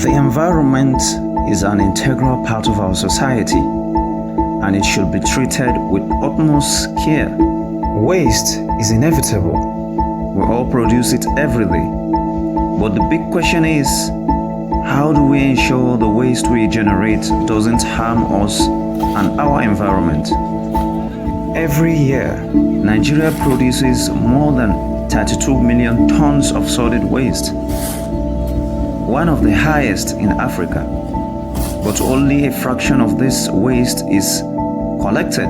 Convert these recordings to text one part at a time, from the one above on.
The environment is an integral part of our society, and it should be treated with utmost care. Waste is inevitable. We all produce it every day. But the big question is, how do we ensure the waste we generate doesn't harm us and our environment? Every year, Nigeria produces more than 32 million tons of solid waste, one of the highest in Africa. But only a fraction of this waste is collected.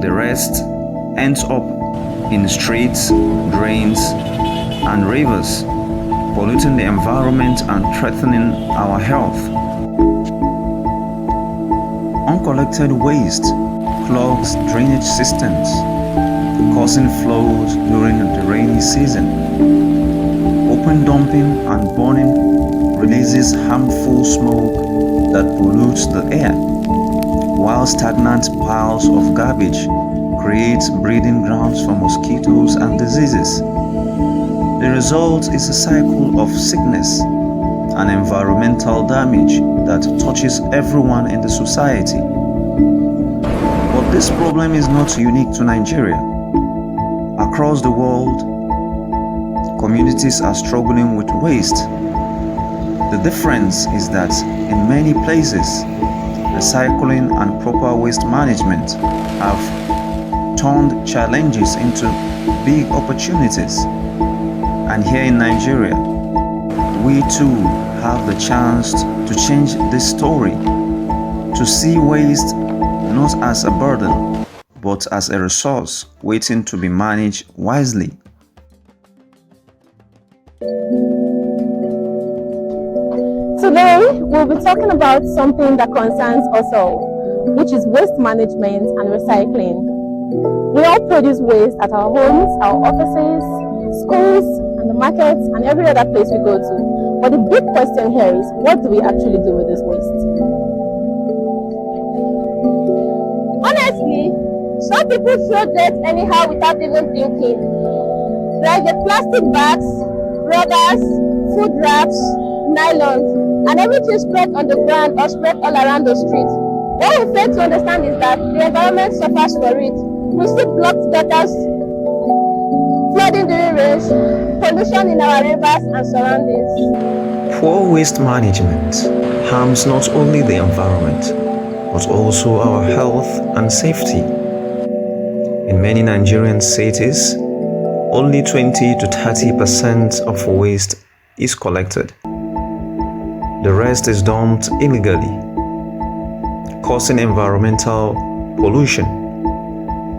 The rest ends up in streets, drains, and rivers, polluting the environment and threatening our health. Uncollected waste clogs drainage systems, causing floods during the rainy season. Open dumping and burning releases harmful smoke that pollutes the air, while stagnant piles of garbage create breeding grounds for mosquitoes and diseases. The result is a cycle of sickness and environmental damage that touches everyone in the society. But this problem is not unique to Nigeria. Across the world, communities are struggling with waste. The difference is that in many places, recycling and proper waste management have turned challenges into big opportunities. And here in Nigeria, we too have the chance to change this story, to see waste not as a burden, but as a resource waiting to be managed wisely. Today, we'll be talking about something that concerns us all, which is waste management and recycling. We all produce waste at our homes, our offices, schools, and the markets, and every other place we go to. But the big question here is, what do we actually do with this waste? Honestly, some people throw dirt anyhow without even thinking. Like the plastic bags, rubbers, food wraps, nylons, and everything spread on the ground or spread all around the street. What we fail to understand is that the environment suffers for it. We see blocked gutters, flooding during rains, pollution in our rivers and surroundings. Poor waste management harms not only the environment, but also our health and safety. In many Nigerian cities, only 20 to 30% of waste is collected. The rest is dumped illegally, causing environmental pollution.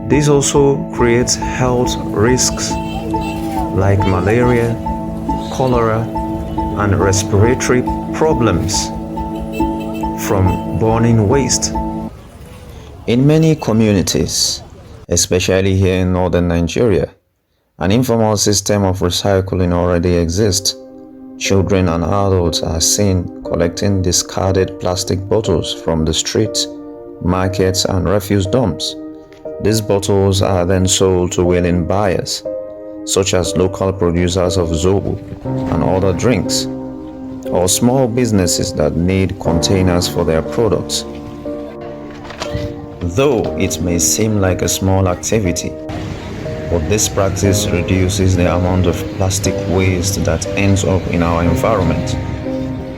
This also creates health risks like malaria, cholera, and respiratory problems from burning waste. In many communities, especially here in northern Nigeria, an informal system of recycling already exists. Children and adults are seen collecting discarded plastic bottles from the streets, markets, and refuse dumps. These bottles are then sold to willing buyers, such as local producers of Zobo and other drinks, or small businesses that need containers for their products. Though it may seem like a small activity, but this practice reduces the amount of plastic waste that ends up in our environment.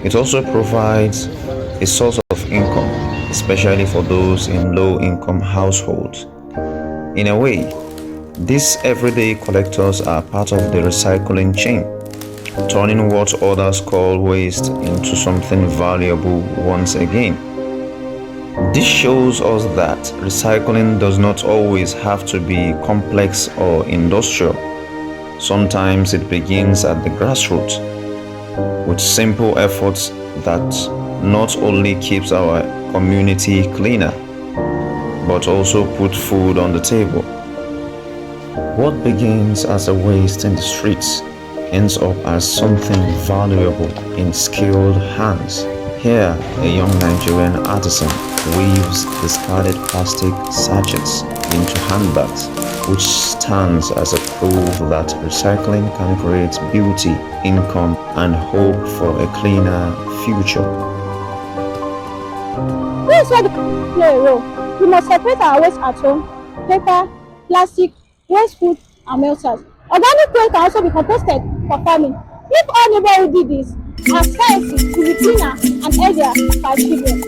It also provides a source of income, especially for those in low-income households. In a way, these everyday collectors are part of the recycling chain, turning what others call waste into something valuable once again. This shows us that recycling does not always have to be complex or industrial. Sometimes it begins at the grassroots, with simple efforts that not only keeps our community cleaner, but also put food on the table. What begins as a waste in the streets ends up as something valuable in skilled hands. Here, a young Nigerian artisan weaves discarded plastic sachets into handbags, which stands as a proof that recycling can create beauty, income, and hope for a cleaner future. This is where the play a role. We must separate our waste at home: paper, plastic, waste food, and melters. Organic waste can also be composted for farming. If all neighborhood did this, our society will be cleaner and healthier for our children.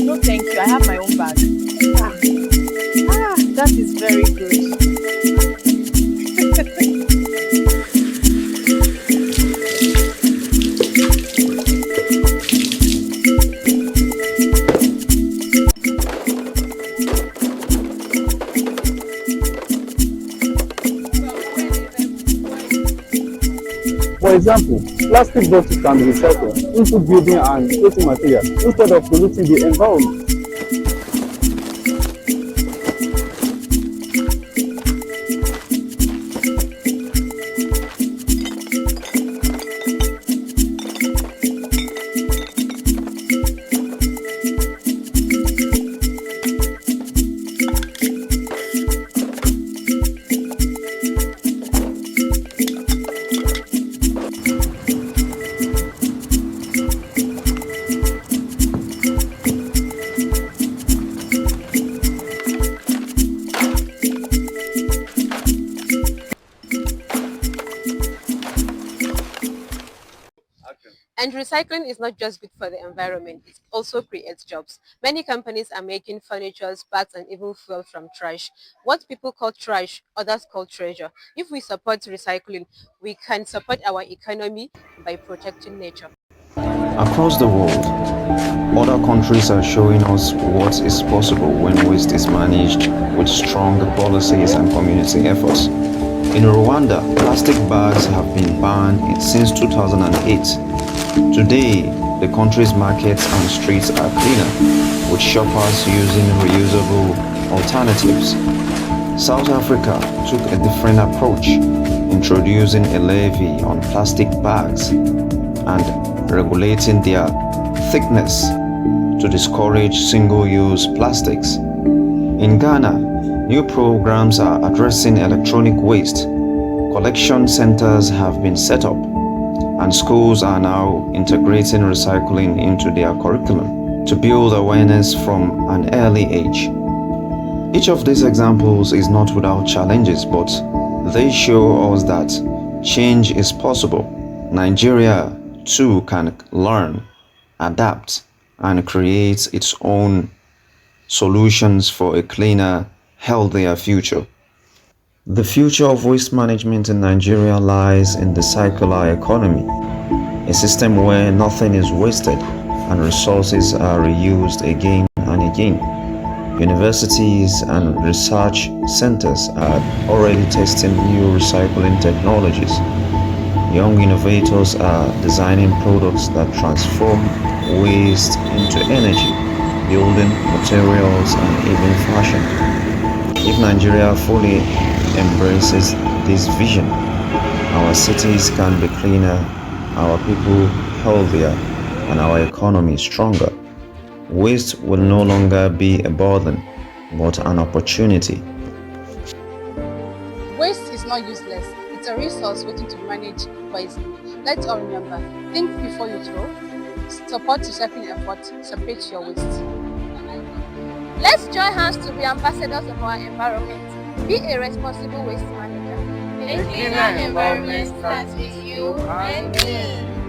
No, thank you. I have my own bag. That is very good. For example, plastic bottles can be recycled into building and clothing material instead of polluting the environment. And recycling is not just good for the environment, it also creates jobs. Many companies are making furniture, bags, and even fuel from trash. What people call trash, others call treasure. If we support recycling, we can support our economy by protecting nature. Across the world, other countries are showing us what is possible when waste is managed with strong policies and community efforts. In Rwanda, plastic bags have been banned since 2008. Today, the country's markets and streets are cleaner, with shoppers using reusable alternatives. South Africa took a different approach, introducing a levy on plastic bags and regulating their thickness to discourage single-use plastics. In Ghana, new programs are addressing electronic waste. Collection centers have been set up, and schools are now integrating recycling into their curriculum to build awareness from an early age. Each of these examples is not without challenges, but they show us that change is possible. Nigeria too can learn, adapt, and create its own solutions for a cleaner, healthier future. The future of waste management in Nigeria lies in the circular economy, a system where nothing is wasted and resources are reused again and again. Universities and research centers are already testing new recycling technologies. Young innovators are designing products that transform waste into energy, building materials, and even fashion. If Nigeria fully embraces this vision, our cities can be cleaner, our people healthier, and our economy stronger. Waste will no longer be a burden, but an opportunity. Waste is not useless. It's a resource waiting to manage wisely. Let's all remember, think before you throw, support recycling effort, separate your waste. Let's join hands to be ambassadors of our environment. Be a responsible waste manager. A cleaner environment starts with you and me.